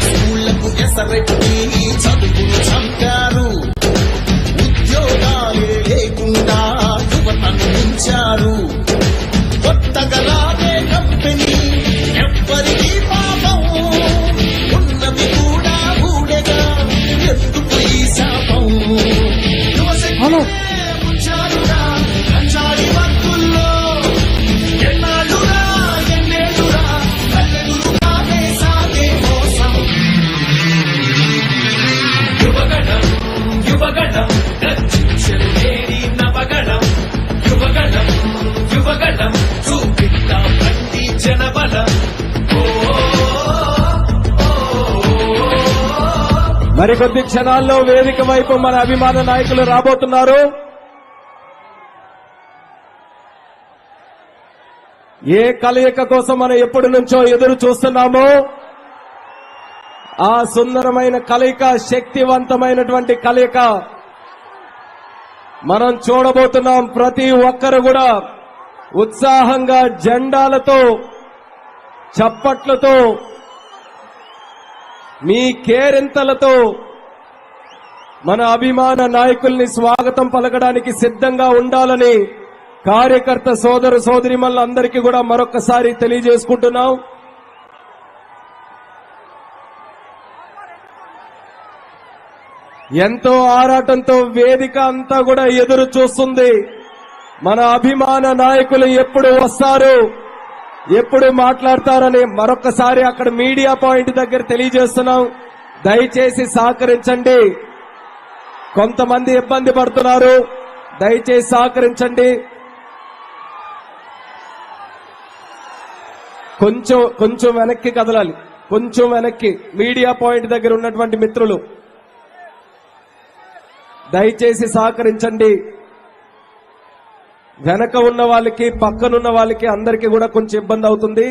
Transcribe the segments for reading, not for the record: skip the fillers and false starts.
స్కూళ్లకు ఎసరెట్టి చదువును చంపారు. ఉద్యోగాలే లేకుండా యువతను ఉంచారు. కొత్తగా రాదే కంపెనీ ఎవ్వరికి పాపం, ఉన్నవి కూడా ఊడగా ఎందుకు ఈ శాపం. ఉంచారురా కంచాడి వర్కుల్లో ఎన్నాళ్ళురా ఎన్నేళ్ళురా కళ్ళెదురుగానే సాగే మోసం. యువగణం యువగణం గర్జించరు లేని నవగణం. యువగణం యువగణం చూపిద్దాం బండి జనబలం. మరికొద్ది క్షణాల్లో వేదిక వైపు మన అభిమాన నాయకులు రాబోతున్నారు. ఏ కలయిక కోసం మనం ఎప్పటి నుంచో ఎదురు చూస్తున్నామో ఆ సుందరమైన కలయిక, శక్తివంతమైనటువంటి కలయిక మనం చూడబోతున్నాం. ప్రతి ఒక్కరు కూడా ఉత్సాహంగా జెండాలతో, చప్పట్లతో, మీ కేరింతలతో మన అభిమాన నాయకుల్ని స్వాగతం పలకడానికి సిద్ధంగా ఉండాలని కార్యకర్త సోదరు సోదరిమణులందరికీ కూడా మరొకసారి తెలియజేసుకుంటున్నాం. ఎంతో ఆరాటంతో వేదిక అంతా కూడా ఎదురు చూస్తుంది. మన అభిమాన నాయకులు ఎప్పుడు వస్తారు, ఎప్పుడు మాట్లాడతారని మరొకసారి అక్కడ మీడియా పాయింట్ దగ్గర తెలియజేస్తున్నాం. దయచేసి సహకరించండి. కొంతమంది ఇబ్బంది పడుతున్నారు, దయచేసి సహకరించండి. కొంచెం వెనక్కి కదలాలి, కొంచెం వెనక్కి. మీడియా పాయింట్ దగ్గర ఉన్నటువంటి మిత్రులు దయచేసి సహకరించండి. వెనక ఉన్న వాళ్ళకి, పక్కనున్న వాళ్ళకి అందరికీ కూడా కొంచెం ఇబ్బంది అవుతుంది.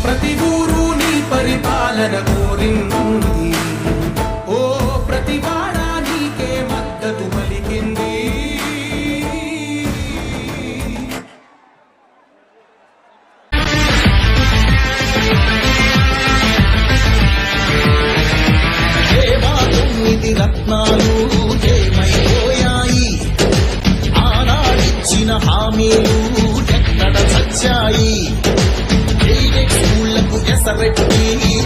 ప్రతి ఊరు నీ పరిపాలన కోరింది. ఓ ప్రతి వాడ నీకే మద్దతు పలికింది. దేవా 9 రత్నాలు ఏమైపోయాయి, ఆనాడిచ్చిన హామీలు ఎక్కడ చచ్చాయి. స్కూళ్లకు ఎసరెట్టి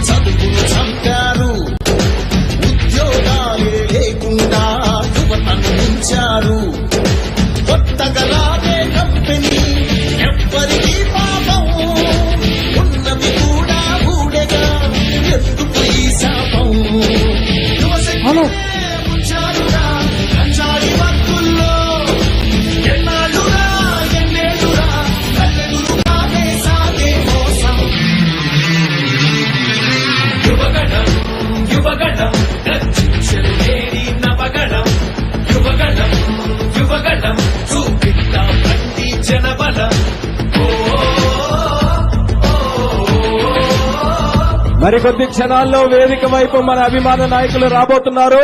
చదువును చంపారు. ఉద్యోగాలే లేకుండా యువతను ఉంచారు. కొత్తగా రాదే కంపెనీ ఎవ్వరికి పాపం, ఉన్నవి కూడా ఊడగా ఎందుకు ఈ శాపం. ఉంచారురా కంచాడి వర్కుల్లో ఎన్నాళ్ళురా ఎన్నేళ్ళురా కళ్ళెదురుగానే సాగే మోసం. యువగణం యువగణం గర్జించరు లేని నవగణం. యువగణం యువగణం చూపిద్దాం బండి జనబలం. మరికొద్ది క్షణాల్లో వేదిక వైపు మన అభిమాన నాయకులు రాబోతున్నారు.